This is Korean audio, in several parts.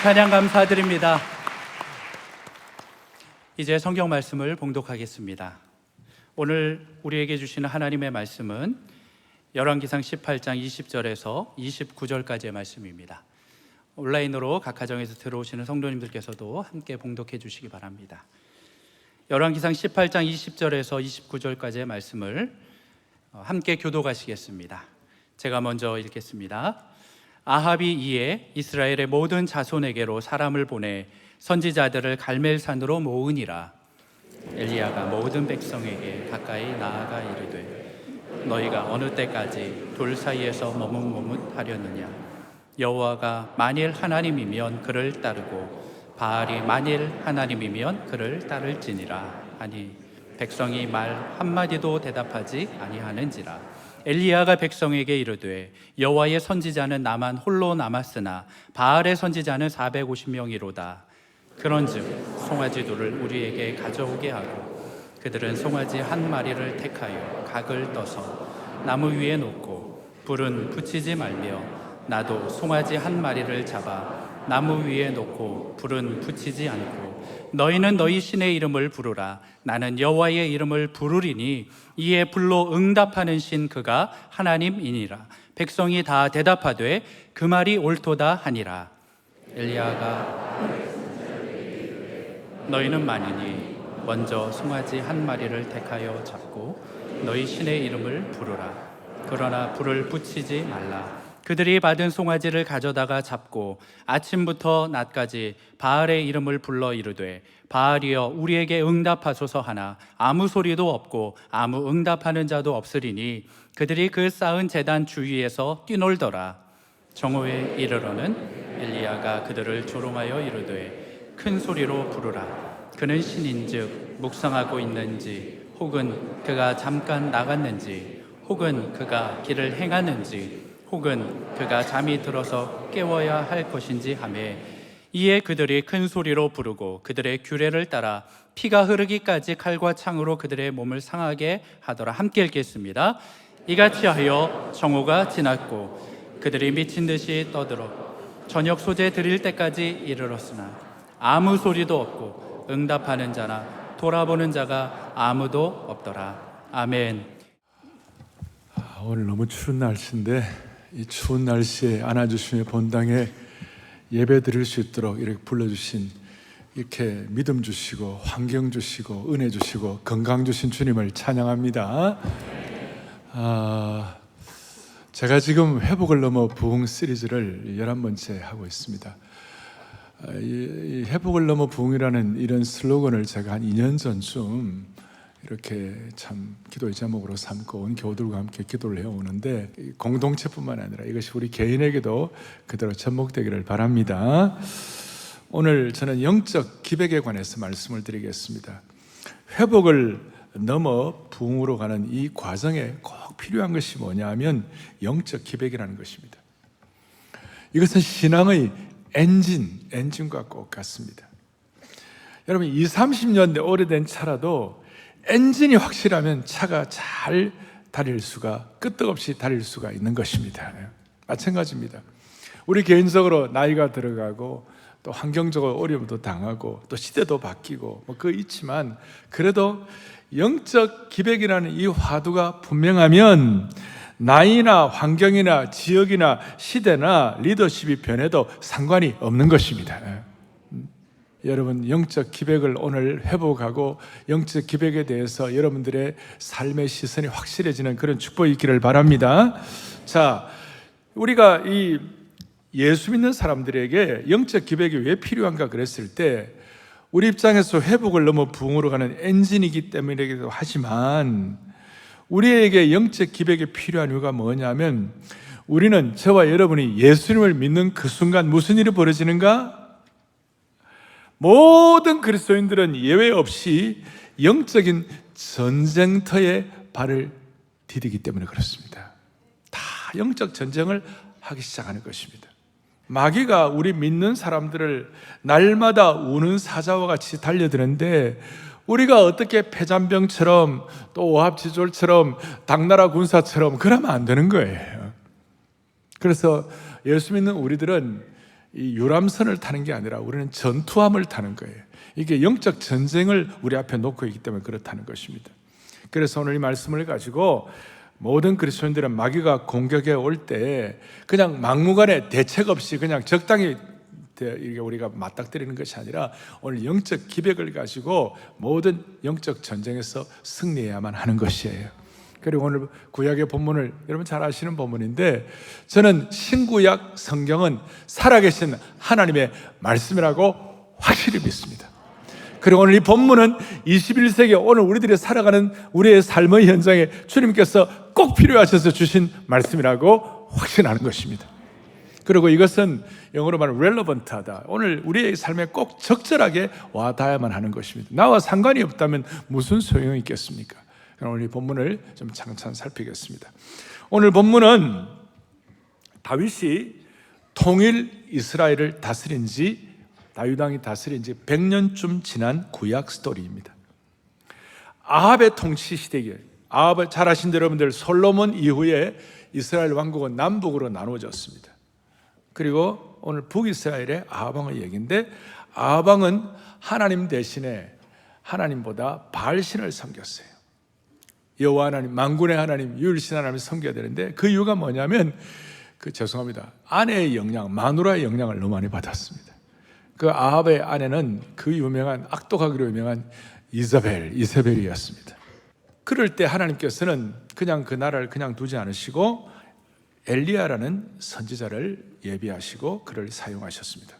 찬양 감사드립니다. 이제 성경 말씀을 봉독하겠습니다. 오늘 우리에게 주시는 하나님의 말씀은 열왕기상 18장 20절에서 29절까지의 말씀입니다. 온라인으로 각 가정에서 들어오시는 성도님들께서도 함께 봉독해 주시기 바랍니다. 열왕기상 18장 20절에서 29절까지의 말씀을 함께 교독하시겠습니다. 제가 먼저 읽겠습니다. 아합이 이에 이스라엘의 모든 자손에게로 사람을 보내 선지자들을 갈멜산으로 모으니라. 엘리야가 모든 백성에게 가까이 나아가 이르되 너희가 어느 때까지 돌 사이에서 머뭇머뭇하려느냐. 여호와가 만일 하나님이면 그를 따르고 바알이 만일 하나님이면 그를 따를지니라 하니 백성이 말 한마디도 대답하지 아니하는지라. 엘리야가 백성에게 이르되 여호와의 선지자는 나만 홀로 남았으나 바알의 선지자는 450명이로다. 그런즉 송아지들을 우리에게 가져오게 하고 그들은 송아지 한 마리를 택하여 각을 떠서 나무 위에 놓고 불은 붙이지 말며 나도 송아지 한 마리를 잡아 나무 위에 놓고 불은 붙이지 않고 너희는 너희 신의 이름을 부르라. 나는 여호와의 이름을 부르리니 이에 불로 응답하는 신 그가 하나님이니라. 백성이 다 대답하되 그 말이 옳도다 하니라. 엘리야가 너희는 많으니 먼저 송아지 한 마리를 택하여 잡고 너희 신의 이름을 부르라. 그러나 불을 붙이지 말라. 그들이 받은 송아지를 가져다가 잡고 아침부터 낮까지 바알의 이름을 불러 이르되 바알이여 우리에게 응답하소서 하나 아무 소리도 없고 아무 응답하는 자도 없으리니 그들이 그 쌓은 제단 주위에서 뛰놀더라. 정오에 이르러는 엘리야가 그들을 조롱하여 이르되 큰 소리로 부르라. 그는 신인즉 묵상하고 있는지 혹은 그가 잠깐 나갔는지 혹은 그가 길을 행하는지 혹은 그가 잠이 들어서 깨워야 할 것인지 하매 이에 그들이 큰 소리로 부르고 그들의 규례를 따라 피가 흐르기까지 칼과 창으로 그들의 몸을 상하게 하더라. 함께 읽겠습니다. 이같이 하여 정오가 지났고 그들이 미친 듯이 떠들어 저녁 소재 드릴 때까지 이르렀으나 아무 소리도 없고 응답하는 자나 돌아보는 자가 아무도 없더라. 아멘. 오늘 너무 추운 날씨인데 이 추운 날씨에 안아주시며 본당에 예배 드릴 수 있도록 이렇게 불러주신, 이렇게 믿음 주시고 환경 주시고 은혜 주시고 건강 주신 주님을 찬양합니다. 제가 지금 회복을 넘어 부흥 시리즈를 11번째 하고 있습니다. 이 회복을 넘어 부흥이라는 이런 슬로건을 제가 한 2년 전쯤 이렇게 참 기도의 제목으로 삼고 온 교우들과 함께 기도를 해오는데 공동체뿐만 아니라 이것이 우리 개인에게도 그대로 접목되기를 바랍니다. 오늘 저는 영적 기백에 관해서 말씀을 드리겠습니다. 회복을 넘어 부흥으로 가는 이 과정에 꼭 필요한 것이 뭐냐 하면 영적 기백이라는 것입니다. 이것은 신앙의 엔진과 꼭 같습니다. 여러분 20, 30년 오래된 차라도 엔진이 확실하면 차가 잘 달릴 수가, 끄떡없이 달릴 수가 있는 것입니다. 마찬가지입니다. 우리 개인적으로 나이가 들어가고 또 환경적으로 어려움도 당하고 또 시대도 바뀌고 뭐 그거 있지만 그래도 영적 기백이라는 이 화두가 분명하면 나이나 환경이나 지역이나 시대나 리더십이 변해도 상관이 없는 것입니다. 여러분 영적 기백을 오늘 회복하고 영적 기백에 대해서 여러분들의 삶의 시선이 확실해지는 그런 축복이 있기를 바랍니다. 자, 우리가 이 예수 믿는 사람들에게 영적 기백이 왜 필요한가 그랬을 때 우리 입장에서 회복을 넘어 부흥으로 가는 엔진이기 때문이기도 하지만 우리에게 영적 기백이 필요한 이유가 뭐냐면 우리는 저와 여러분이 예수님을 믿는 그 순간 무슨 일이 벌어지는가? 모든 그리스도인들은 예외 없이 영적인 전쟁터에 발을 디디기 때문에 그렇습니다. 다 영적 전쟁을 하기 시작하는 것입니다. 마귀가 우리 믿는 사람들을 날마다 우는 사자와 같이 달려드는데 우리가 어떻게 폐잔병처럼 또 오합지졸처럼 당나라 군사처럼 그러면 안 되는 거예요. 그래서 예수 믿는 우리들은 이 유람선을 타는 게 아니라 우리는 전투함을 타는 거예요. 이게 영적 전쟁을 우리 앞에 놓고 있기 때문에 그렇다는 것입니다. 그래서 오늘 이 말씀을 가지고 모든 그리스도인들은 마귀가 공격해 올 때 그냥 막무가내 대책 없이 그냥 적당히 이게 우리가 맞닥뜨리는 것이 아니라 오늘 영적 기백을 가지고 모든 영적 전쟁에서 승리해야만 하는 것이에요. 그리고 오늘 구약의 본문을 여러분 잘 아시는 본문인데, 저는 신구약 성경은 살아계신 하나님의 말씀이라고 확실히 믿습니다. 그리고 오늘 이 본문은 21세기 오늘 우리들이 살아가는 우리의 삶의 현장에 주님께서 꼭 필요하셔서 주신 말씀이라고 확신하는 것입니다. 그리고 이것은 영어로 말하면 relevant하다. 오늘 우리의 삶에 꼭 적절하게 와닿아야만 하는 것입니다. 나와 상관이 없다면 무슨 소용이 있겠습니까? 그럼 오늘 이 본문을 좀 차근차근 살피겠습니다. 오늘 본문은 다윗이 통일 이스라엘을 다스린 지, 다윗 왕이 다스린 지 100년쯤 지난 구약 스토리입니다. 아합의 통치 시대에, 아합을 잘 아신 여러분들, 솔로몬 이후에 이스라엘 왕국은 남북으로 나누어졌습니다. 그리고 오늘 북이스라엘의 아합 왕의 얘기인데, 아합 왕은 하나님 대신에 하나님보다 바알신을 섬겼어요. 여호와 하나님, 만군의 하나님, 유일신 하나님을 섬겨야 되는데, 그 이유가 뭐냐면 아내의 영향, 마누라의 영향을 너무 많이 받았습니다. 그 아합의 아내는 그 유명한, 악독하기로 유명한 이세벨이었습니다. 그럴 때 하나님께서는 그냥 그 나라를 그냥 두지 않으시고 엘리야라는 선지자를 예비하시고 그를 사용하셨습니다.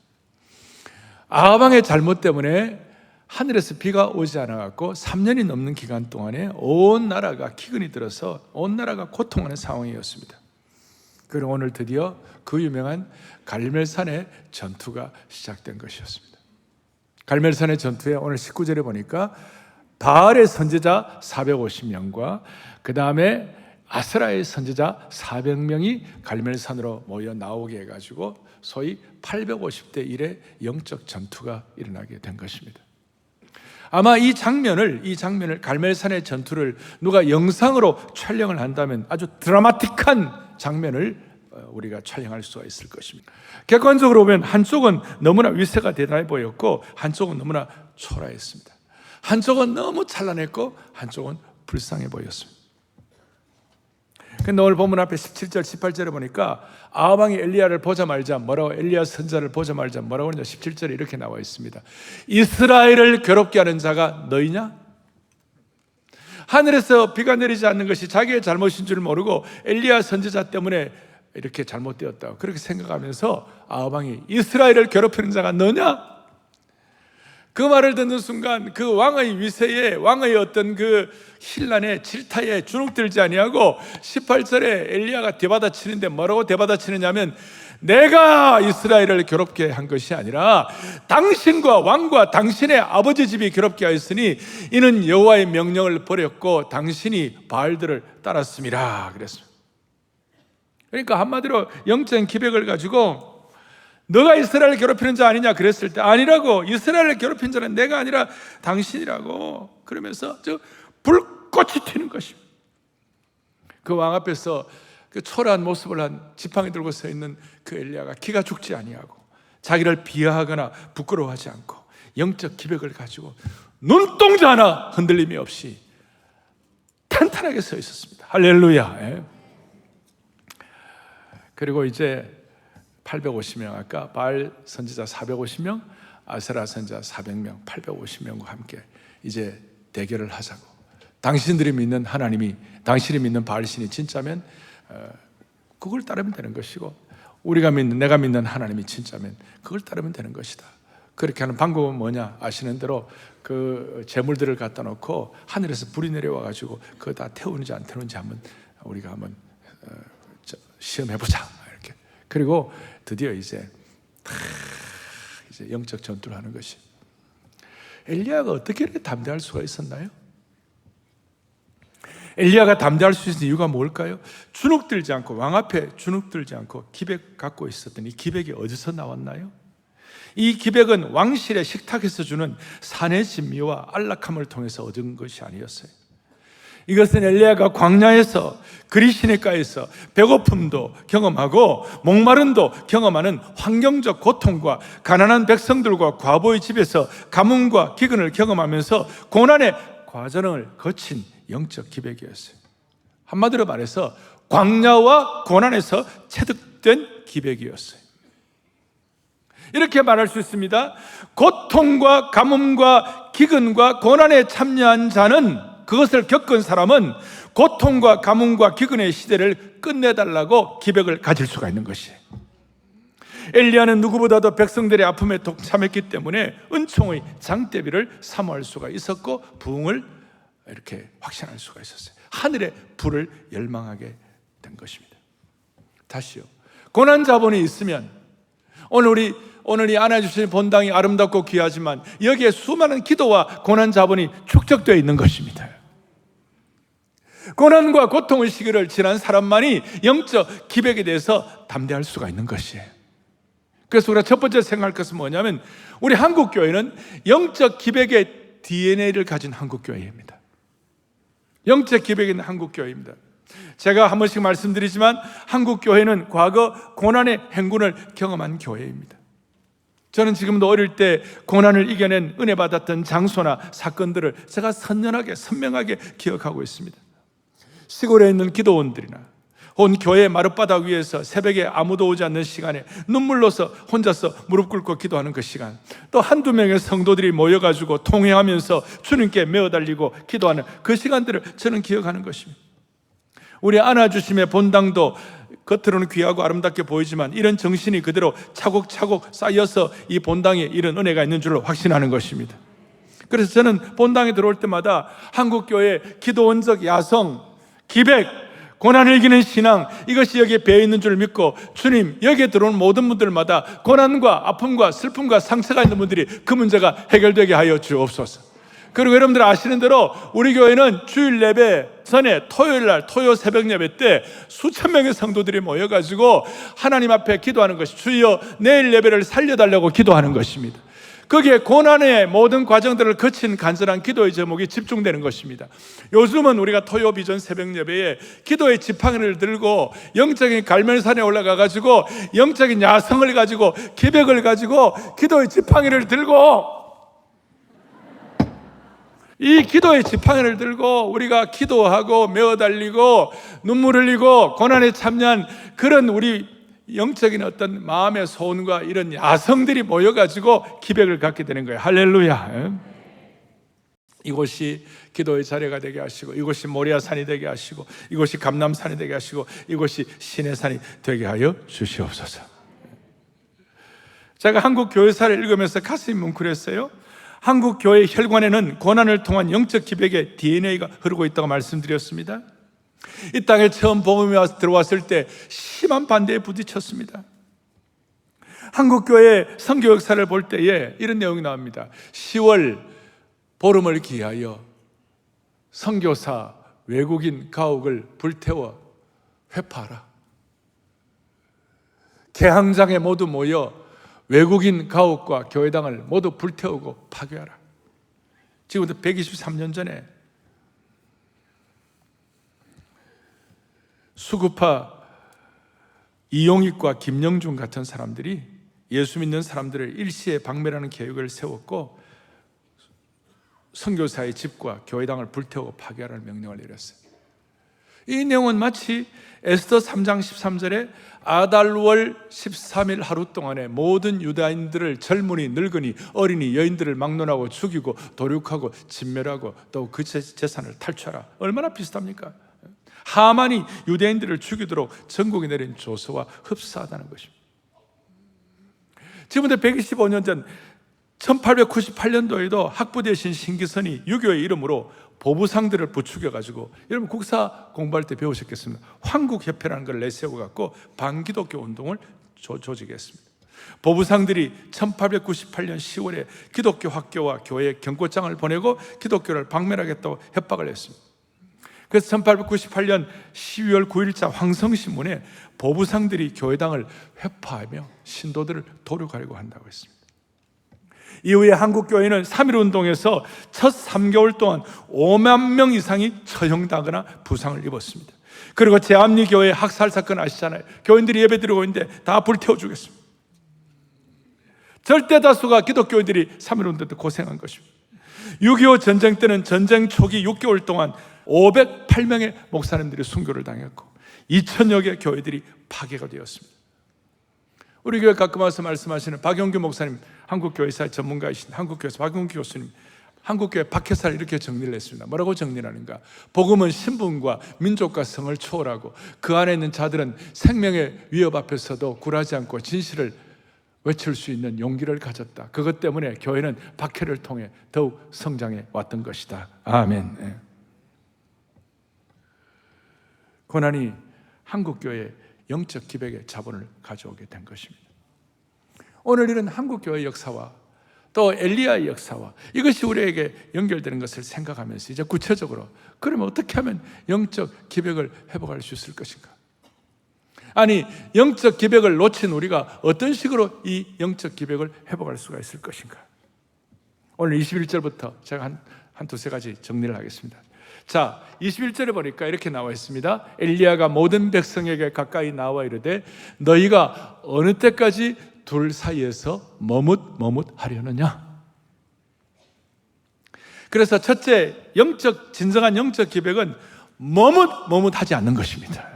아합 왕의 잘못 때문에 하늘에서 비가 오지 않아갖고 3년이 넘는 기간 동안에 온 나라가 기근이 들어서 온 나라가 고통하는 상황이었습니다. 그리고 오늘 드디어 그 유명한 갈멜산의 전투가 시작된 것이었습니다. 갈멜산의 전투에 오늘 19절에 보니까 바알의 선지자 450명과 그 다음에 아스라의 선지자 400명이 갈멜산으로 모여 나오게 해가지고 소위 850대 1의 영적 전투가 일어나게 된 것입니다. 아마 이 장면을 갈멜산의 전투를 누가 영상으로 촬영을 한다면 아주 드라마틱한 장면을 우리가 촬영할 수가 있을 것입니다. 객관적으로 보면 한쪽은 너무나 위세가 대단해 보였고 한쪽은 너무나 초라했습니다. 한쪽은 너무 찬란했고 한쪽은 불쌍해 보였습니다. 근데 오늘 본문 앞에 17절, 18절에 보니까 아합 왕이 엘리야를 보자마자 뭐라고, 엘리야 선지자를 보자마자 뭐라고 하느냐, 17절에 이렇게 나와 있습니다. 이스라엘을 괴롭게 하는 자가 너희냐? 하늘에서 비가 내리지 않는 것이 자기의 잘못인 줄 모르고 엘리야 선지자 때문에 이렇게 잘못되었다, 그렇게 생각하면서 아합 왕이 이스라엘을 괴롭히는 자가 너냐? 그 말을 듣는 순간 그 왕의 위세에, 왕의 어떤 그 신란에, 질타에 주눅들지 아니하고 18절에 엘리야가 대받아치는데 뭐라고 대받아치느냐면, 내가 이스라엘을 괴롭게 한 것이 아니라 당신과 왕과 당신의 아버지 집이 괴롭게 하였으니 이는 여호와의 명령을 버렸고 당신이 바알들을 따랐음이라 그랬습니다. 그러니까 한마디로 영적 기백을 가지고 너가 이스라엘을 괴롭히는 자 아니냐 그랬을 때, 아니라고, 이스라엘을 괴롭힌 자는 내가 아니라 당신이라고, 그러면서 저 불꽃이 튀는 것입니다. 그 왕 앞에서 그 초라한 모습을 한 지팡이 들고 서 있는 그 엘리야가 기가 죽지 아니하고 자기를 비하하거나 부끄러워하지 않고 영적 기백을 가지고 눈동자 하나 흔들림이 없이 탄탄하게 서 있었습니다. 할렐루야. 예. 그리고 이제 850명, 아까 바알 선지자 450명, 아세라 선지자 400명, 850명과 함께 이제 대결을 하자고. 당신들이 믿는 하나님이, 당신이 믿는 바알신이 진짜면 그걸 따르면 되는 것이고, 내가 믿는 하나님이 진짜면 그걸 따르면 되는 것이다. 그렇게 하는 방법은 뭐냐? 아시는 대로 그 재물들을 갖다 놓고 하늘에서 불이 내려와 가지고 그거 다 태우는지 안 태우는지 우리가 한번 시험해 보자. 이렇게. 그리고 드디어 이제 영적 전투를 하는 것이. 엘리야가 어떻게 이렇게 담대할 수가 있었나요? 엘리야가 담대할 수 있는 이유가 뭘까요? 주눅들지 않고, 왕 앞에 주눅들지 않고 기백 갖고 있었던 이 기백이 어디서 나왔나요? 이 기백은 왕실의 식탁에서 주는 산의 진미와 안락함을 통해서 얻은 것이 아니었어요. 이것은 엘리야가 광야에서 그리시네가에서 배고픔도 경험하고 목마름도 경험하는 환경적 고통과 가난한 백성들과 과부의 집에서 가뭄과 기근을 경험하면서 고난의 과정을 거친 영적 기백이었어요. 한마디로 말해서 광야와 고난에서 체득된 기백이었어요. 이렇게 말할 수 있습니다. 고통과 가뭄과 기근과 고난에 참여한 자는, 그것을 겪은 사람은 고통과 가뭄과 기근의 시대를 끝내달라고 기백을 가질 수가 있는 것이에요. 엘리야는 누구보다도 백성들의 아픔에 동참했기 때문에 은총의 장대비를 사모할 수가 있었고 부흥을 이렇게 확신할 수가 있었어요. 하늘의 불을 열망하게 된 것입니다. 다시요, 고난 자본이 있으면 오늘 이 안아주신 본당이 아름답고 귀하지만 여기에 수많은 기도와 고난 자본이 축적되어 있는 것입니다. 고난과 고통의 시기를 지난 사람만이 영적 기백에 대해서 담대할 수가 있는 것이에요. 그래서 우리가 첫 번째 생각할 것은 뭐냐면, 우리 한국교회는 영적 기백의 DNA를 가진 한국교회입니다. 영적 기백이 있는 한국교회입니다. 제가 한 번씩 말씀드리지만 한국교회는 과거 고난의 행군을 경험한 교회입니다. 저는 지금도 어릴 때 고난을 이겨낸 은혜 받았던 장소나 사건들을 제가 선명하게 기억하고 있습니다. 시골에 있는 기도원들이나 온 교회 마룻바닥 위에서 새벽에 아무도 오지 않는 시간에 눈물로서 혼자서 무릎 꿇고 기도하는 그 시간, 또 한두 명의 성도들이 모여가지고 통회하면서 주님께 메어달리고 기도하는 그 시간들을 저는 기억하는 것입니다. 우리 안아주심의 본당도 겉으로는 귀하고 아름답게 보이지만 이런 정신이 그대로 차곡차곡 쌓여서 이 본당에 이런 은혜가 있는 줄로 확신하는 것입니다. 그래서 저는 본당에 들어올 때마다 한국교회 기도원적 야성, 기백, 고난을 이기는 신앙, 이것이 여기에 배어있는 줄 믿고, 주님, 여기에 들어온 모든 분들마다 고난과 아픔과 슬픔과 상처가 있는 분들이 그 문제가 해결되게 하여 주옵소서. 그리고 여러분들 아시는 대로 우리 교회는 주일 예배 전에 토요일날 토요 새벽 예배 때 수천 명의 성도들이 모여가지고 하나님 앞에 기도하는 것이, 주여 내일 예배를 살려달라고 기도하는 것입니다. 거기에 고난의 모든 과정들을 거친 간절한 기도의 제목이 집중되는 것입니다. 요즘은 우리가 토요 비전 새벽 예배에 기도의 지팡이를 들고 영적인 갈멜산에 올라가가지고 영적인 야성을 가지고 기백을 가지고 기도의 지팡이를 들고, 이 기도의 지팡이를 들고 우리가 기도하고 메어달리고 눈물 흘리고 고난에 참여한 그런 우리 영적인 어떤 마음의 소원과 이런 야성들이 모여가지고 기백을 갖게 되는 거예요. 할렐루야. 이곳이 기도의 자리가 되게 하시고, 이곳이 모리아산이 되게 하시고, 이곳이 감람산이 되게 하시고, 이곳이 시내산이 되게 하여 주시옵소서. 제가 한국 교회사를 읽으면서 가슴이 뭉클했어요. 한국 교회 혈관에는 고난을 통한 영적 기백의 DNA가 흐르고 있다고 말씀드렸습니다. 이 땅에 처음 복음이 들어왔을 때 심한 반대에 부딪혔습니다. 한국교회 선교 역사를 볼 때에 이런 내용이 나옵니다. 10월 보름을 기하여 선교사 외국인 가옥을 불태워 회파하라. 개항장에 모두 모여 외국인 가옥과 교회당을 모두 불태우고 파괴하라. 지금부터 123년 전에 수구파 이용익과 김영준 같은 사람들이 예수 믿는 사람들을 일시에 박멸하는 계획을 세웠고 선교사의 집과 교회당을 불태우고 파괴하라는 명령을 내렸어요. 이 내용은 마치 에스더 3장 13절에 아달월 13일 하루 동안에 모든 유다인들을 젊은이, 늙은이, 어린이, 여인들을 막론하고 죽이고 도륙하고 진멸하고 또 그 재산을 탈취하라. 얼마나 비슷합니까? 하만이 유대인들을 죽이도록 전국에 내린 조서와 흡사하다는 것입니다. 지금부터 125년 전 1898년도에도 학부 대신 신기선이 유교의 이름으로 보부상들을 부추겨가지고, 여러분 국사 공부할 때 배우셨겠습니다. 황국협회라는 걸 내세워갖고 반기독교 운동을 조직했습니다. 보부상들이 1898년 10월에 기독교 학교와 교회에 경고장을 보내고 기독교를 박멸하겠다고 협박을 했습니다. 그래서 1898년 12월 9일자 황성신문에 보부상들이 교회당을 회파하며 신도들을 도륙하려고 한다고 했습니다. 이후에 한국교회는 3.1운동에서 첫 3개월 동안 5만 명 이상이 처형당하거나 부상을 입었습니다. 그리고 제암리교회 학살 사건 아시잖아요. 교인들이 예배 드리고 있는데 다 불태워 죽였습니다. 절대 다수가 기독교인들이 3.1운동 때 고생한 것입니다. 6.25 전쟁 때는 전쟁 초기 6개월 동안 508명의 목사님들이 순교를 당했고 2,000여 개 교회들이 파괴가 되었습니다. 우리 교회 가끔 와서 말씀하시는 박영규 목사님, 한국교회사의 전문가이신 한국교회에서 박영규 교수님, 한국교회 박해사를 이렇게 정리를 했습니다. 뭐라고 정리를 하는가? 복음은 신분과 민족과 성을 초월하고 그 안에 있는 자들은 생명의 위협 앞에서도 굴하지 않고 진실을 외칠 수 있는 용기를 가졌다. 그것 때문에 교회는 박해를 통해 더욱 성장해 왔던 것이다. 아멘. 고난이 한국교회의 영적 기백의 자본을 가져오게 된 것입니다. 오늘 이런 한국교회의 역사와 또 엘리야의 역사와 이것이 우리에게 연결되는 것을 생각하면서 이제 구체적으로 그러면 어떻게 하면 영적 기백을 회복할 수 있을 것인가? 아니, 영적 기백을 놓친 우리가 어떤 식으로 이 영적 기백을 회복할 수가 있을 것인가? 오늘 21절부터 제가 한 두세 가지 정리를 하겠습니다. 자, 21절에 보니까 이렇게 나와 있습니다. 엘리야가 모든 백성에게 가까이 나와 이르되 너희가 어느 때까지 둘 사이에서 머뭇머뭇하려느냐? 그래서 첫째, 진정한 영적 기백은 머뭇머뭇하지 않는 것입니다.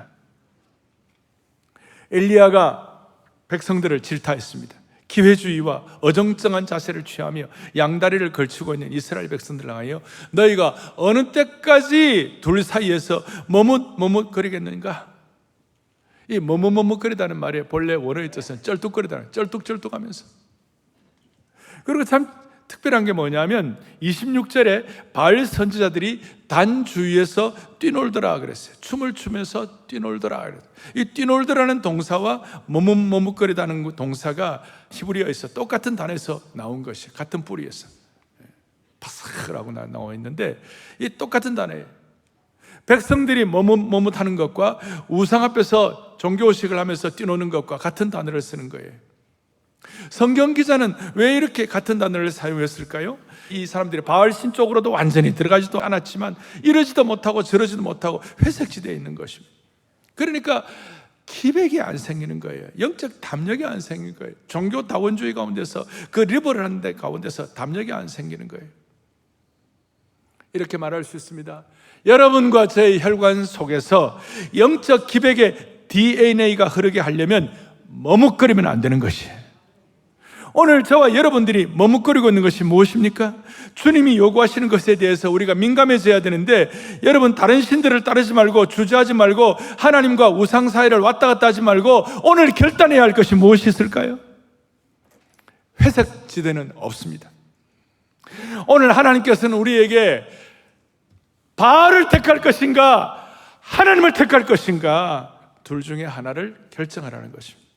엘리야가 백성들을 질타했습니다. 기회주의와 어정쩡한 자세를 취하며 양다리를 걸치고 있는 이스라엘 백성들을 향하여 너희가 어느 때까지 둘 사이에서 머뭇머뭇거리겠는가? 이 머뭇머뭇거리다는 말의 본래 원어의 뜻은 쩔뚝거리다, 쩔뚝쩔뚝하면서. 그리고 참 특별한 게 뭐냐면 26절에 바알 선지자들이 단 주위에서 뛰놀더라 그랬어요. 춤을 추면서 뛰놀더라 그랬어요. 이 뛰놀더라는 동사와 머뭇머뭇거리다는 동사가 히브리어에서 똑같은 단에서 나온 것이 같은 뿌리에서 파스라고 나와 있는데 이 똑같은 단어예요. 백성들이 머뭇머뭇하는 것과 우상 앞에서 종교의식을 하면서 뛰노는 것과 같은 단어를 쓰는 거예요. 성경 기자는 왜 이렇게 같은 단어를 사용했을까요? 이 사람들이 바알 신 쪽으로도 완전히 들어가지도 않았지만 이러지도 못하고 저러지도 못하고 회색지대에 있는 것입니다. 그러니까 기백이 안 생기는 거예요. 영적 담력이 안 생기는 거예요. 종교 다원주의 가운데서 그 리버럴한 데 가운데서 담력이 안 생기는 거예요. 이렇게 말할 수 있습니다. 여러분과 저의 혈관 속에서 영적 기백의 DNA가 흐르게 하려면 머뭇거리면 안 되는 것이에요. 오늘 저와 여러분들이 머뭇거리고 있는 것이 무엇입니까? 주님이 요구하시는 것에 대해서 우리가 민감해져야 되는데 여러분 다른 신들을 따르지 말고 주저하지 말고 하나님과 우상 사이를 왔다 갔다 하지 말고 오늘 결단해야 할 것이 무엇이 있을까요? 회색 지대는 없습니다. 오늘 하나님께서는 우리에게 바알을 택할 것인가 하나님을 택할 것인가 둘 중에 하나를 결정하라는 것입니다.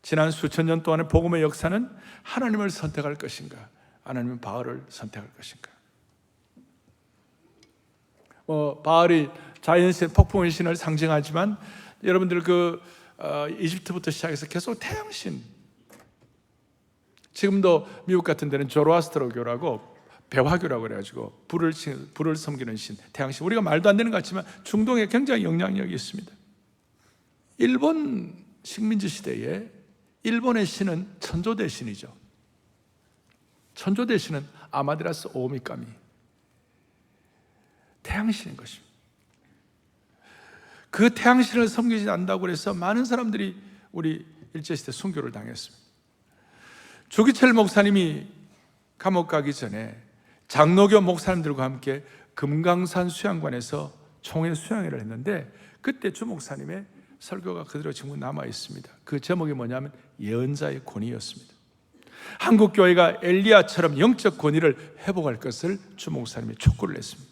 지난 수천 년 동안의 복음의 역사는 하나님을 선택할 것인가 하나님은 바알을 선택할 것인가. 바알이 자연신 폭풍의 신을 상징하지만 여러분들 이집트부터 시작해서 계속 태양신, 지금도 미국 같은 데는 조로아스트로교라고 배화교라고 그래가지고 불을 섬기는 신, 태양신. 우리가 말도 안 되는 것 같지만 중동에 굉장히 영향력이 있습니다. 일본 식민지 시대에 일본의 신은 천조대 신이죠. 천조대 신은 아마테라스 오미카미, 태양신인 것입니다. 그 태양신을 섬기지 않는다고 해서 많은 사람들이 우리 일제시대 순교를 당했습니다. 조기철 목사님이 감옥 가기 전에 장로교 목사님들과 함께 금강산 수양관에서 총회 수양회를 했는데 그때 주 목사님의 설교가 그대로 지금 남아 있습니다. 그 제목이 뭐냐면 예언자의 권위였습니다. 한국 교회가 엘리야처럼 영적 권위를 회복할 것을 주 목사님이 촉구를 했습니다.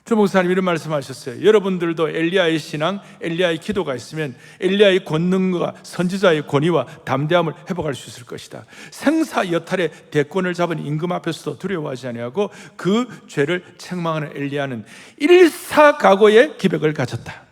주 목사님 이런 말씀하셨어요. 여러분들도 엘리야의 신앙, 엘리야의 기도가 있으면 엘리야의 권능과 선지자의 권위와 담대함을 회복할 수 있을 것이다. 생사 여탈의 대권을 잡은 임금 앞에서도 두려워하지 아니하고 그 죄를 책망하는 엘리야는 일사각오의 기백을 가졌다.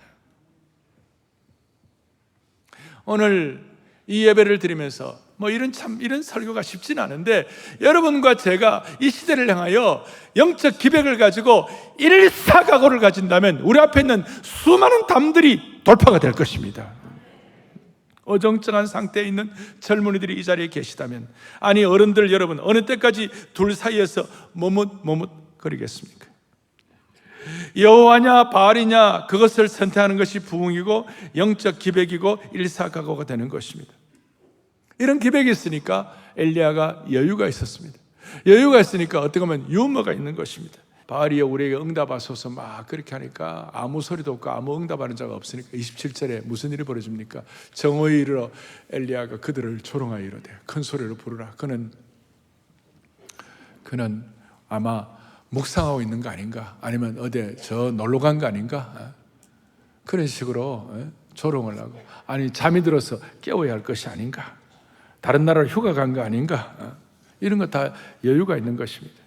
오늘 이 예배를 드리면서 이런 설교가 쉽지는 않은데, 여러분과 제가 이 시대를 향하여 영적 기백을 가지고 일사각오를 가진다면 우리 앞에 있는 수많은 담들이 돌파가 될 것입니다. 어정쩡한 상태에 있는 젊은이들이 이 자리에 계시다면, 아니 어른들 여러분, 어느 때까지 둘 사이에서 머뭇거리겠습니까? 여호와냐 바알이냐, 그것을 선택하는 것이 부흥이고 영적 기백이고 일사각오가 되는 것입니다. 이런 기백이 있으니까 엘리야가 여유가 있었습니다. 여유가 있으니까 어떻게 보면 유머가 있는 것입니다. 바알이여 우리에게 응답하소서 막 그렇게 하니까 아무 소리도 없고 아무 응답하는 자가 없으니까 27절에 무슨 일이 벌어집니까? 정오에 이르러 엘리야가 그들을 조롱하여 이르되 큰 소리로 부르라. 그는 아마 묵상하고 있는 거 아닌가, 아니면 어디 저 놀러 간 거 아닌가, 그런 식으로 조롱을 하고, 아니 잠이 들어서 깨워야 할 것이 아닌가, 다른 나라로 휴가 간 거 아닌가, 이런 거 다 여유가 있는 것입니다.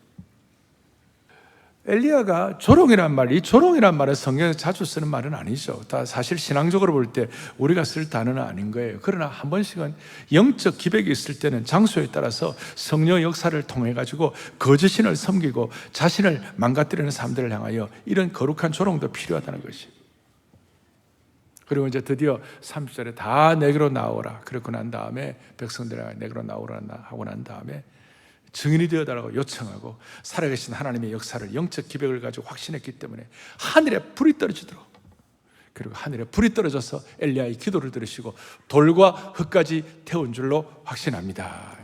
엘리야가 조롱이란 말, 이 조롱이란 말은 성경에서 자주 쓰는 말은 아니죠. 다 사실 신앙적으로 볼 때 우리가 쓸 단어는 아닌 거예요. 그러나 한 번씩은 영적 기백이 있을 때는 장소에 따라서 성령 역사를 통해 가지고 거짓신을 섬기고 자신을 망가뜨리는 사람들을 향하여 이런 거룩한 조롱도 필요하다는 것이. 그리고 이제 드디어 30절에 다 내게로 나오라. 그렇고 난 다음에 백성들아 내게로 나오라 하고 난 다음에 증인이 되어달라고 요청하고 살아계신 하나님의 역사를, 영적 기백을 가지고 확신했기 때문에 하늘에 불이 떨어지도록, 그리고 하늘에 불이 떨어져서 엘리야의 기도를 들으시고 돌과 흙까지 태운 줄로 확신합니다.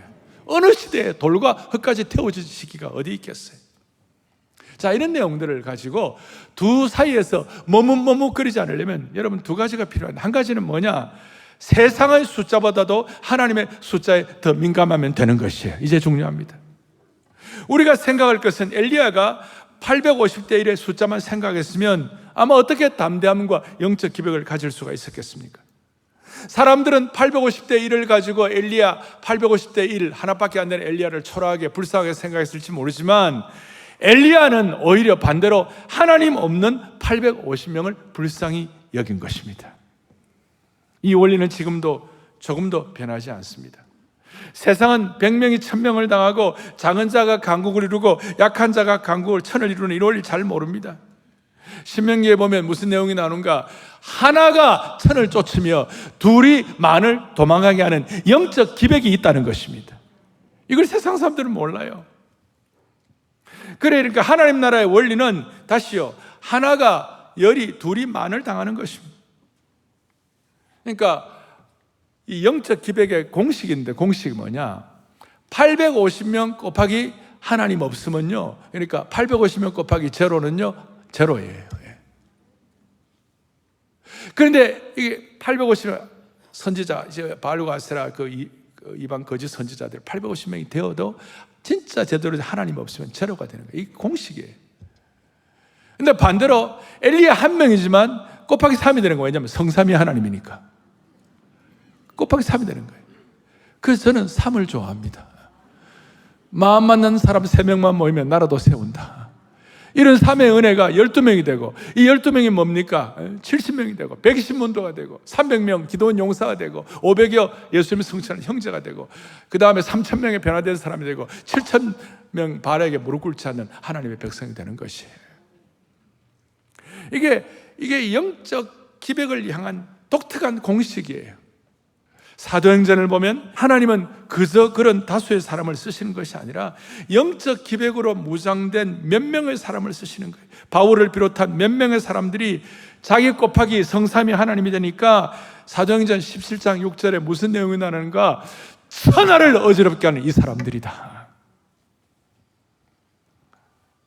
어느 시대에 돌과 흙까지 태워진 시기가 어디 있겠어요? 자, 이런 내용들을 가지고 두 사이에서 머뭇거리지 않으려면 여러분 두 가지가 필요한데, 한 가지는 뭐냐? 세상의 숫자보다도 하나님의 숫자에 더 민감하면 되는 것이에요. 이제 중요합니다. 우리가 생각할 것은 엘리야가 850대 1의 숫자만 생각했으면 아마 어떻게 담대함과 영적 기백을 가질 수가 있었겠습니까? 사람들은 850대 1을 가지고 엘리야 850대 1 하나밖에 안 되는 엘리야를 초라하게 불쌍하게 생각했을지 모르지만, 엘리야는 오히려 반대로 하나님 없는 850명을 불쌍히 여긴 것입니다. 이 원리는 지금도 조금도 변하지 않습니다. 세상은 100명이 1000명을 당하고 작은 자가 강국을 이루고 약한 자가 강국을 천을 이루는 이 원리 잘 모릅니다. 신명기에 보면 무슨 내용이 나오는가? 하나가 천을 쫓으며 둘이 만을 도망가게 하는 영적 기백이 있다는 것입니다. 이걸 세상 사람들은 몰라요. 그러니까 하나님 나라의 원리는 다시요, 하나가 열이 둘이 만을 당하는 것입니다. 그러니까 이 영적 기백의 공식인데, 공식이 뭐냐? 850명 곱하기 하나님 없으면요, 그러니까 850명 곱하기 제로는요, 제로예요. 그런데 이게 850명 선지자, 이제 바알과 아세라 그 이방 거짓 선지자들 850명이 되어도 진짜 제대로 하나님 없으면 제로가 되는 거예요. 이게 공식이에요. 근데 반대로 엘리야 한 명이지만 곱하기 3이 되는 거예요. 왜냐하면 성삼위 하나님이니까. 곱하기 3이 되는 거예요. 그래서 저는 3을 좋아합니다. 마음 맞는 사람 3명만 모이면 나라도 세운다. 이런 3의 은혜가 12명이 되고, 이 12명이 뭡니까? 70명이 되고 120문도가 되고 300명 기도원 용사가 되고 500여 예수님을 성취하는 형제가 되고, 그 다음에 3000명의 변화된 사람이 되고 7000명 바알에게 무릎 꿇지 않는 하나님의 백성이 되는 것이에요. 이게 영적 기백을 향한 독특한 공식이에요. 사도행전을 보면 하나님은 그저 그런 다수의 사람을 쓰시는 것이 아니라 영적 기백으로 무장된 몇 명의 사람을 쓰시는 거예요. 바울을 비롯한 몇 명의 사람들이 자기 곱하기 성삼위 하나님이 되니까 사도행전 17장 6절에 무슨 내용이 나는가? 천하를 어지럽게 하는 이 사람들이다.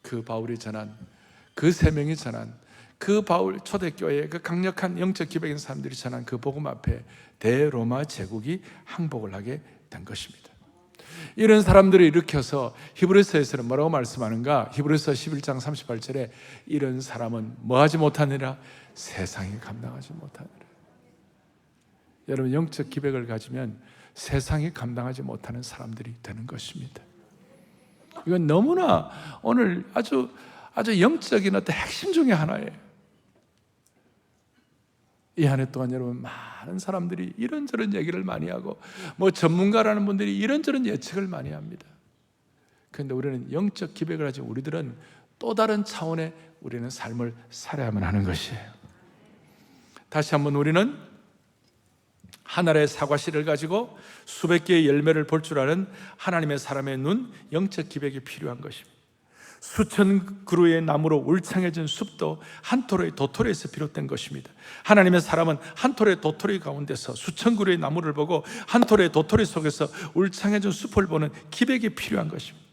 그 바울이 전한, 그 세 명이 전한, 그 바울 초대교회의 그 강력한 영적 기백인 사람들이 전한 그 복음 앞에 대로마 제국이 항복을 하게 된 것입니다. 이런 사람들을 일으켜서 히브리서에서는 뭐라고 말씀하는가? 히브리서 11장 38절에 이런 사람은 뭐하지 못하느라? 세상이 감당하지 못하느라. 여러분, 영적 기백을 가지면 세상이 감당하지 못하는 사람들이 되는 것입니다. 이건 너무나 오늘 아주 영적인 어떤 핵심 중에 하나예요. 이 한 해 동안 여러분 많은 사람들이 이런저런 얘기를 많이 하고 전문가라는 분들이 이런저런 예측을 많이 합니다. 그런데 우리는 영적 기백을 가지고 우리들은 또 다른 차원의 우리는 삶을 살아야만 하는 것이에요. 다시 한번 우리는 하늘의 사과씨를 가지고 수백 개의 열매를 볼 줄 아는 하나님의 사람의 눈, 영적 기백이 필요한 것입니다. 수천 그루의 나무로 울창해진 숲도 한 토로의 도토리에서 비롯된 것입니다. 하나님의 사람은 한 토로의 도토리 가운데서 수천 그루의 나무를 보고 한 토로의 도토리 속에서 울창해진 숲을 보는 기백이 필요한 것입니다.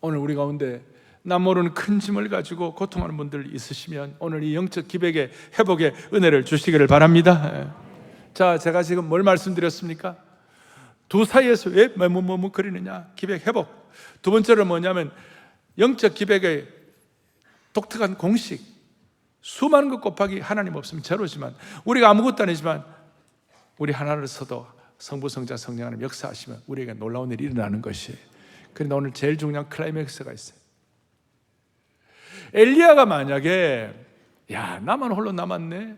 오늘 우리 가운데 남 모르는 큰 짐을 가지고 고통하는 분들 있으시면 오늘 이 영적 기백의 회복의 은혜를 주시기를 바랍니다. 자, 제가 지금 뭘 말씀드렸습니까? 두 사이에서 왜 머뭇머뭇거리느냐? 기백 회복. 두 번째로 뭐냐면 영적 기백의 독특한 공식. 수많은 것 곱하기 하나님 없으면 제로지만 우리가 아무것도 아니지만 우리 하나를 써도 성부, 성자, 성령 하나님 역사하시면 우리에게 놀라운 일이 일어나는 것이에요. 그런데 오늘 제일 중요한 클라이맥스가 있어요. 엘리야가 만약에 나만 홀로 남았네,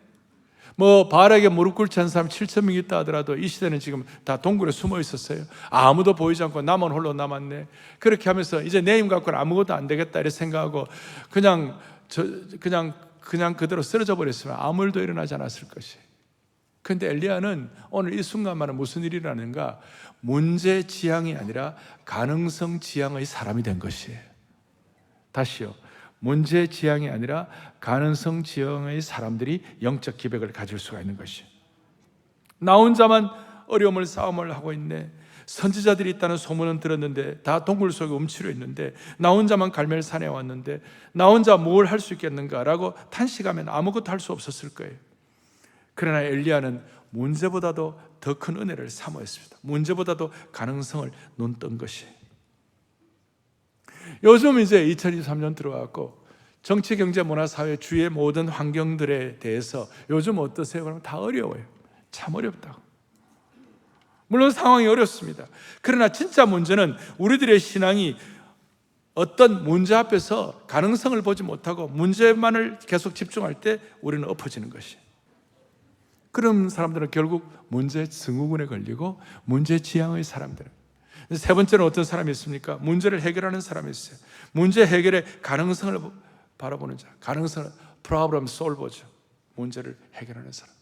바알에게 무릎 꿇지 않은 사람 7,000명 있다 하더라도 이 시대는 지금 다 동굴에 숨어 있었어요. 아무도 보이지 않고 나만 홀로 남았네. 그렇게 하면서 이제 내 힘 갖고는 아무것도 안 되겠다 이렇게 생각하고 그냥 그대로 쓰러져 버렸으면 아무 일도 일어나지 않았을 것이에요. 그런데 엘리야는 오늘 이 순간만은 무슨 일이 일어나는가? 문제 지향이 아니라 가능성 지향의 사람이 된 것이에요. 다시요. 문제 지향이 아니라 가능성 지향의 사람들이 영적 기백을 가질 수가 있는 것이에요. 나 혼자만 어려움을 싸움을 하고 있네. 선지자들이 있다는 소문은 들었는데 다 동굴 속에 움츠려 있는데 나 혼자만 갈멜산에 왔는데 나 혼자 뭘 할 수 있겠는가라고 탄식하면 아무것도 할 수 없었을 거예요. 그러나 엘리야는 문제보다도 더 큰 은혜를 사모했습니다. 문제보다도 가능성을 눈뜬 것이에요. 요즘 이제 2023년 들어왔고 정치, 경제, 문화, 사회 주위의 모든 환경들에 대해서 요즘 어떠세요? 그러면 다 어려워요. 참 어렵다고. 물론 상황이 어렵습니다. 그러나 진짜 문제는 우리들의 신앙이 어떤 문제 앞에서 가능성을 보지 못하고 문제만을 계속 집중할 때 우리는 엎어지는 것이에요. 그런 사람들은 결국 문제 증후군에 걸리고 문제 지향의 사람들은. 세 번째는 어떤 사람이 있습니까? 문제를 해결하는 사람이 있어요. 문제 해결의 가능성을 바라보는 자, 가능성을 problem solver죠. 문제를 해결하는 사람.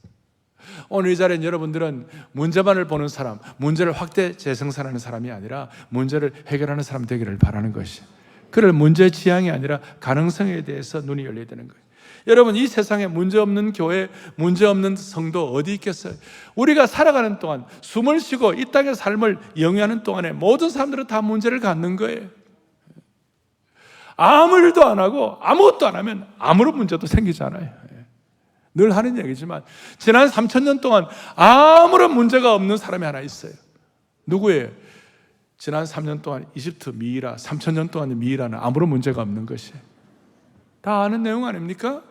오늘 이 자리엔 여러분들은 문제만을 보는 사람, 문제를 확대 재생산하는 사람이 아니라 문제를 해결하는 사람 되기를 바라는 것이. 그럴 문제 지향이 아니라 가능성에 대해서 눈이 열려야 되는 거예요. 여러분, 이 세상에 문제없는 교회, 문제없는 성도 어디 있겠어요? 우리가 살아가는 동안 숨을 쉬고 이 땅의 삶을 영위하는 동안에 모든 사람들은 다 문제를 갖는 거예요. 아무 일도 안 하고 아무것도 안 하면 아무런 문제도 생기지 않아요. 늘 하는 얘기지만 지난 3,000년 동안 아무런 문제가 없는 사람이 하나 있어요. 누구예요? 지난 3년 동안 이집트 미이라, 3,000년 동안 미이라는 아무런 문제가 없는 것이에요. 다 아는 내용 아닙니까?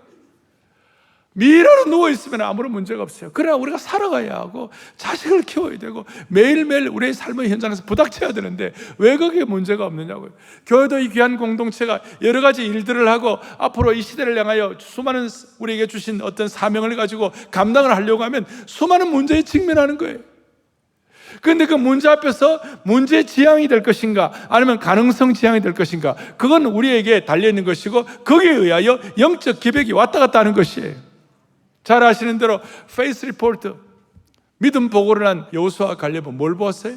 미이라로 누워있으면 아무런 문제가 없어요. 그래야 우리가 살아가야 하고 자식을 키워야 되고 매일매일 우리의 삶의 현장에서 부닥쳐야 되는데 왜 거기에 문제가 없느냐고요. 교회도 이 귀한 공동체가 여러 가지 일들을 하고 앞으로 이 시대를 향하여 수많은 우리에게 주신 어떤 사명을 가지고 감당을 하려고 하면 수많은 문제에 직면하는 거예요. 그런데 그 문제 앞에서 문제 지향이 될 것인가 아니면 가능성 지향이 될 것인가, 그건 우리에게 달려있는 것이고 거기에 의하여 영적 기백이 왔다 갔다 하는 것이에요. 잘 아시는 대로 페이스 리포트, 믿음 보고를 한 여호수아와 갈렙은 뭘 보았어요?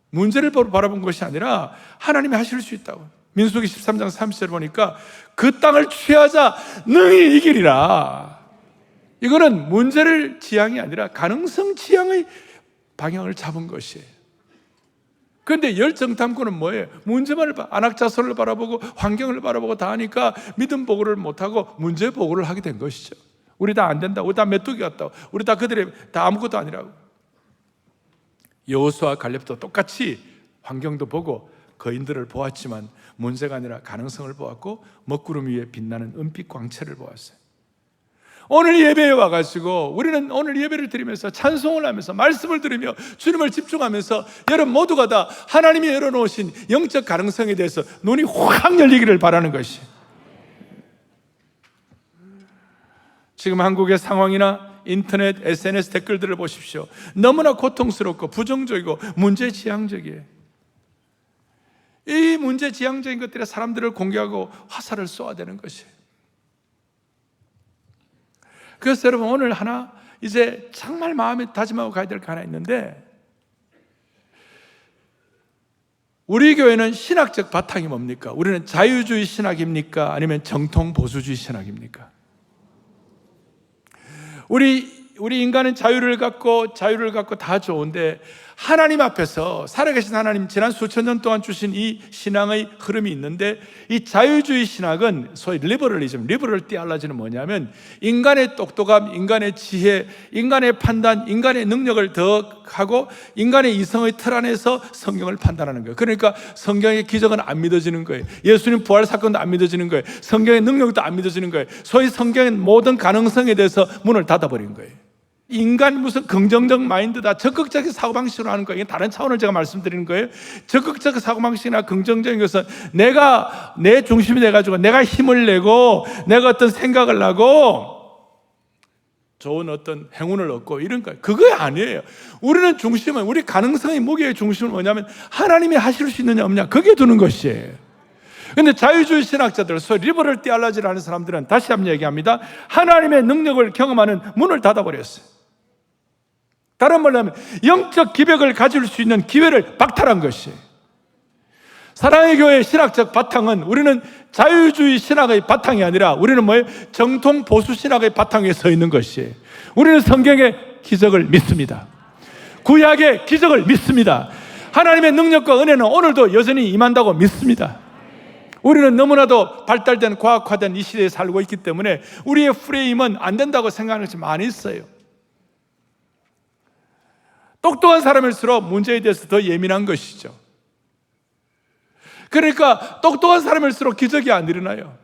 문제를 바라본 것이 아니라 하나님이 하실 수 있다고. 민수기 13장 30절 보니까 그 땅을 취하자 능히 이기리라. 이거는 문제를 지향이 아니라 가능성 지향의 방향을 잡은 것이에요. 그런데 열정탐구는 뭐예요? 문제만을 안악자손을 바라보고 환경을 바라보고 다 하니까 믿음 보고를 못하고 문제 보고를 하게 된 것이죠. 우리 다 안 된다, 우리 다 메뚜기 같다, 우리 다 그들의 다 아무것도 아니라고. 여호수아와 갈렙도 똑같이 환경도 보고 거인들을 보았지만 문제가 아니라 가능성을 보았고 먹구름 위에 빛나는 은빛 광채를 보았어요. 오늘 예배에 와가지고 우리는 오늘 예배를 드리면서 찬송을 하면서 말씀을 들으며 주님을 집중하면서 여러분 모두가 다 하나님이 열어놓으신 영적 가능성에 대해서 눈이 확 열리기를 바라는 것이. 지금 한국의 상황이나 인터넷, SNS 댓글들을 보십시오. 너무나 고통스럽고 부정적이고 문제지향적이에요. 이 문제지향적인 것들이 사람들을 공격하고 화살을 쏘아대는 것이에요. 그래서 여러분, 오늘 하나 이제 정말 마음에 다짐하고 가야 될 거 하나 있는데, 우리 교회는 신학적 바탕이 뭡니까? 우리는 자유주의 신학입니까? 아니면 정통 보수주의 신학입니까? 우리 인간은 자유를 갖고 다 좋은데, 하나님 앞에서 살아계신 하나님, 지난 수천 년 동안 주신 이 신앙의 흐름이 있는데, 이 자유주의 신학은 소위 리버럴 티올로지는 뭐냐면, 인간의 똑똑함, 인간의 지혜, 인간의 판단, 인간의 능력을 더하고 인간의 이성의 틀 안에서 성경을 판단하는 거예요. 그러니까 성경의 기적은 안 믿어지는 거예요. 예수님 부활 사건도 안 믿어지는 거예요. 성경의 능력도 안 믿어지는 거예요. 소위 성경의 모든 가능성에 대해서 문을 닫아버린 거예요. 인간 무슨 긍정적 마인드다, 적극적인 사고방식으로 하는 거예요. 이게 다른 차원을 제가 말씀드리는 거예요. 적극적 사고방식이나 긍정적인 것은 내가 내 중심이 돼가지고 내가 힘을 내고 내가 어떤 생각을 하고 좋은 어떤 행운을 얻고 이런 거예요. 그거 아니에요. 우리는 중심은, 우리 가능성의 무게의 중심은 뭐냐면 하나님이 하실 수 있느냐 없느냐, 거기에 두는 것이에요. 근데 자유주의 신학자들, 소위 리버럴 티올로지를 하는 사람들은 다시 한번 얘기합니다. 하나님의 능력을 경험하는 문을 닫아버렸어요. 다른 말로 하면 영적 기백을 가질 수 있는 기회를 박탈한 것이에요. 사랑의 교회의 신학적 바탕은, 우리는 자유주의 신학의 바탕이 아니라 우리는 뭐예요? 정통 보수 신학의 바탕에 서 있는 것이에요. 우리는 성경의 기적을 믿습니다. 구약의 기적을 믿습니다. 하나님의 능력과 은혜는 오늘도 여전히 임한다고 믿습니다. 우리는 너무나도 발달된 과학화된 이 시대에 살고 있기 때문에 우리의 프레임은 안 된다고 생각하는 것이 많이 있어요. 똑똑한 사람일수록 문제에 대해서 더 예민한 것이죠. 그러니까 똑똑한 사람일수록 기적이 안 일어나요.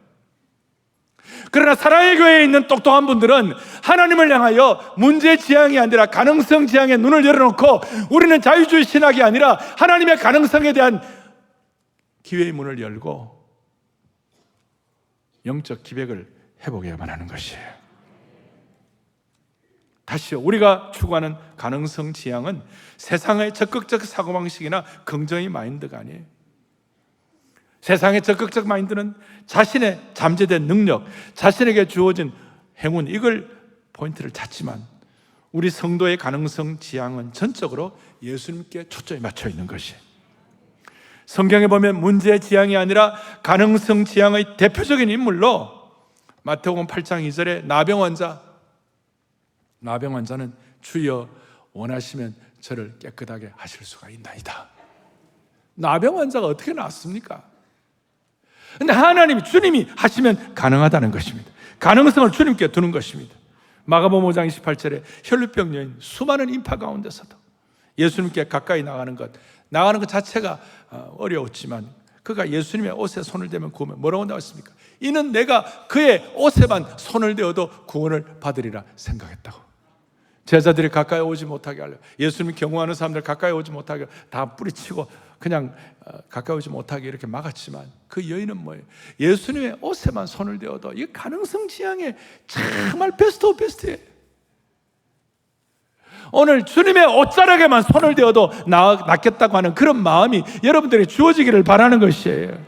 그러나 사랑의 교회에 있는 똑똑한 분들은 하나님을 향하여 문제 지향이 아니라 가능성 지향에 눈을 열어놓고, 우리는 자유주의 신학이 아니라 하나님의 가능성에 대한 기회의 문을 열고 영적 기백을 회복해야만 하는 것이에요. 다시요, 우리가 추구하는 가능성 지향은 세상의 적극적 사고방식이나 긍정의 마인드가 아니에요. 세상의 적극적 마인드는 자신의 잠재된 능력, 자신에게 주어진 행운, 이걸 포인트를 찾지만, 우리 성도의 가능성 지향은 전적으로 예수님께 초점이 맞춰 있는 것이에요. 성경에 보면 문제 지향이 아니라 가능성 지향의 대표적인 인물로 마태복음 8장 2절에 나병 환자는 주여 원하시면 저를 깨끗하게 하실 수가 있나이다. 나병 환자가 어떻게 나았습니까? 근데 하나님이, 주님이 하시면 가능하다는 것입니다. 가능성을 주님께 두는 것입니다. 마가복음 5장 28절에 혈루병 여인, 수많은 인파 가운데서도 예수님께 가까이 나가는 것 자체가 어려웠지만, 그가 예수님의 옷에 손을 대면 구원을, 뭐라고 나왔습니까? 이는 내가 그의 옷에만 손을 대어도 구원을 받으리라 생각했다고. 제자들이 가까이 오지 못하게 하려, 예수님이 경호하는 사람들 가까이 오지 못하게 다 뿌리치고 그냥 가까이 오지 못하게 이렇게 막았지만, 그 여인은 뭐예요? 예수님의 옷에만 손을 대어도, 이 가능성 지향에 정말 베스트 오브 베스트예요. 오늘 주님의 옷자락에만 손을 대어도 낫겠다고 하는 그런 마음이 여러분들이 주어지기를 바라는 것이에요.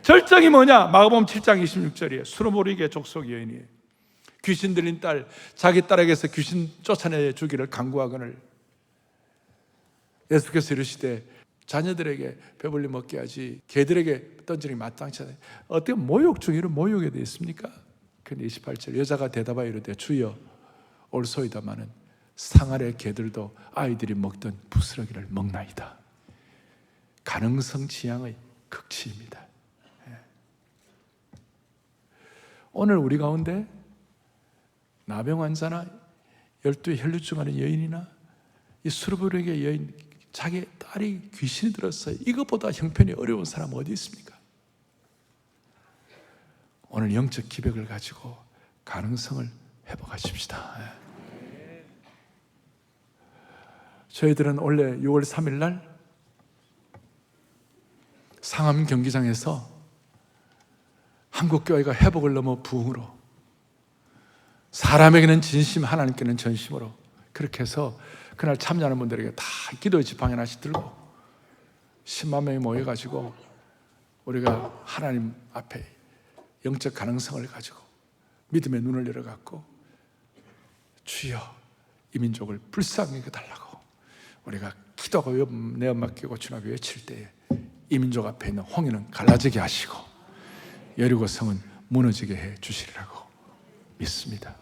절정이 뭐냐? 마가복음 7장 26절이에요. 수르보리게 족속 여인이에요. 귀신 들린 딸, 자기 딸에게서 귀신 쫓아내 주기를 간구하거늘 예수께서 이르시되 자녀들에게 배불리 먹게 하지 개들에게 던지는 게 마땅치 않아요. 어떻게 모욕 중에 이런 모욕에 대해 있습니까? 근데 28절, 여자가 대답하여 이르되 주여 올소이다마는 상 아래 개들도 아이들이 먹던 부스러기를 먹나이다. 가능성 지향의 극치입니다. 오늘 우리 가운데 나병 환자나 12 혈루증 하는 여인이나 이 수르보르게 여인, 자기 딸이 귀신이 들었어요. 이것보다 형편이 어려운 사람 어디 있습니까? 오늘 영적 기백을 가지고 가능성을 회복하십시다. 저희들은 원래 6월 3일 날 상암 경기장에서 한국교회가 회복을 넘어 부흥으로 사람에게는 진심, 하나님께는 전심으로 그렇게 해서 그날 참여하는 분들에게 다 기도의 지팡이 하나씩 들고 10만 명이 모여가지고 우리가 하나님 앞에 영적 가능성을 가지고 믿음의 눈을 열어갖고 주여 이 민족을 불쌍히 여겨달라고 우리가 기도가 내어 맡기고 주님께 외칠 때에 이 민족 앞에 있는 홍해는 갈라지게 하시고 여리고 성은 무너지게 해 주시리라고 믿습니다.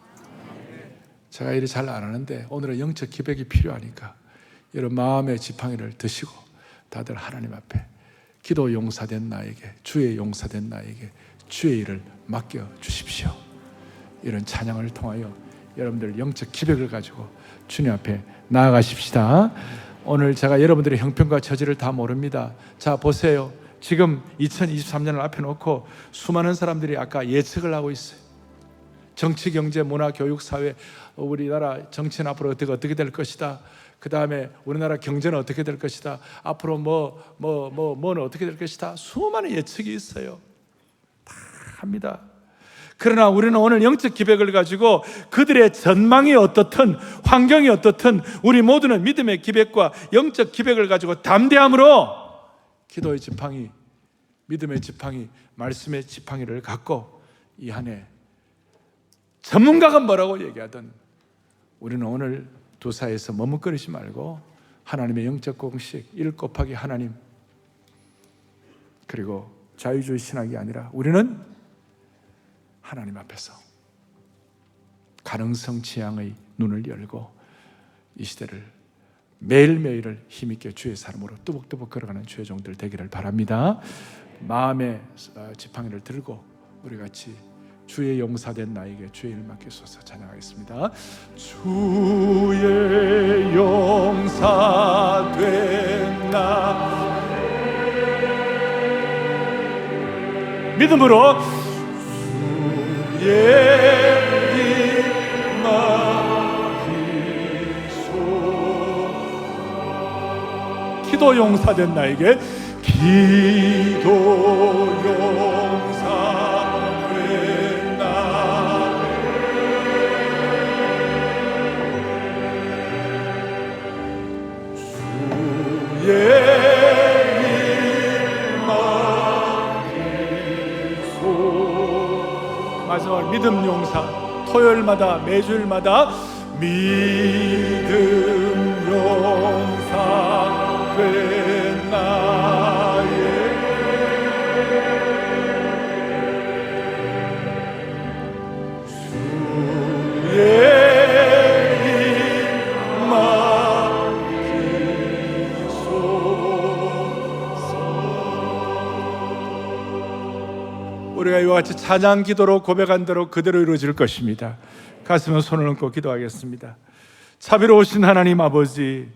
제가 일을 잘 안 하는데 오늘은 영적 기백이 필요하니까 여러분 마음의 지팡이를 드시고 다들 하나님 앞에 기도 용사된 나에게, 주의 용사된 나에게 주의 일을 맡겨 주십시오. 이런 찬양을 통하여 여러분들 영적 기백을 가지고 주님 앞에 나아가십시다. 오늘 제가 여러분들의 형편과 처지를 다 모릅니다. 자, 보세요. 지금 2023년을 앞에 놓고 수많은 사람들이 아까 예측을 하고 있어요. 정치, 경제, 문화, 교육, 사회, 우리나라 정치는 앞으로 어떻게 될 것이다. 그 다음에 우리나라 경제는 어떻게 될 것이다. 앞으로 뭐는 어떻게 될 것이다. 수많은 예측이 있어요. 다 합니다. 그러나 우리는 오늘 영적 기백을 가지고 그들의 전망이 어떻든 환경이 어떻든 우리 모두는 믿음의 기백과 영적 기백을 가지고 담대함으로 기도의 지팡이, 믿음의 지팡이, 말씀의 지팡이를 갖고 이 한 해 전문가가 뭐라고 얘기하든 우리는 오늘 도사에서 머뭇거리지 말고 하나님의 영적 공식 1 곱하기 하나님 그리고 자유주의 신학이 아니라 우리는 하나님 앞에서 가능성 지향의 눈을 열고 이 시대를 매일매일을 힘있게 주의 사람으로 뚜벅뚜벅 걸어가는 주의 종들 되기를 바랍니다. 마음의 지팡이를 들고 우리 같이 주의 용사된 나에게 주의 일 맡기소서 찬양하겠습니다. 주의 용사된 나 믿음으로 주의 일 맡기소 기도 용사된 나에게 기도 용사된 마지막 믿음 용사 토요일마다 매주일마다 믿음 용사 된 나의 주의 우리가 이와 같이 찬양 기도로 고백한 대로 그대로 이루어질 것입니다. 가슴에 손을 얹고 기도하겠습니다. 자비로우신 하나님 아버지,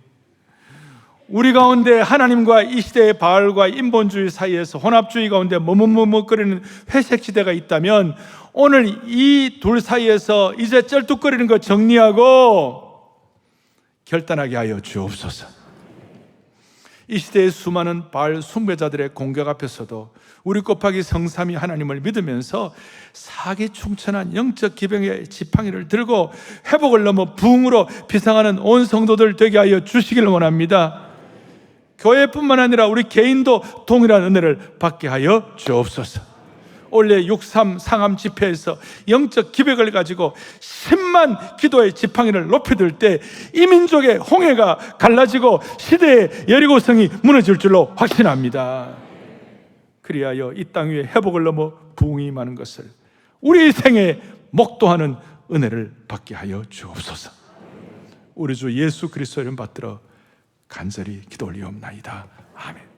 우리 가운데 하나님과 이 시대의 바알과 인본주의 사이에서 혼합주의 가운데 머뭇머뭇거리는 회색지대가 있다면 오늘 이 둘 사이에서 이제 쩔뚝거리는 거 정리하고 결단하게 하여 주옵소서. 이 시대의 수많은 바알 숭배자들의 공격 앞에서도 우리 곱하기 성삼위 하나님을 믿으면서 사기충천한 영적 기병의 지팡이를 들고 회복을 넘어 부흥으로 비상하는 온 성도들 되게 하여 주시기를 원합니다. 교회뿐만 아니라 우리 개인도 동일한 은혜를 받게 하여 주옵소서. 올해 6.3 상암 집회에서 영적 기백을 가지고 10만 기도의 지팡이를 높여들 때 이 민족의 홍해가 갈라지고 시대의 여리고성이 무너질 줄로 확신합니다. 그리하여 이 땅 위에 회복을 넘어 부흥이 임하는 것을 우리 생에 목도하는 은혜를 받게 하여 주옵소서. 우리 주 예수 그리스도 이름 받들어 간절히 기도 올리옵나이다. 아멘.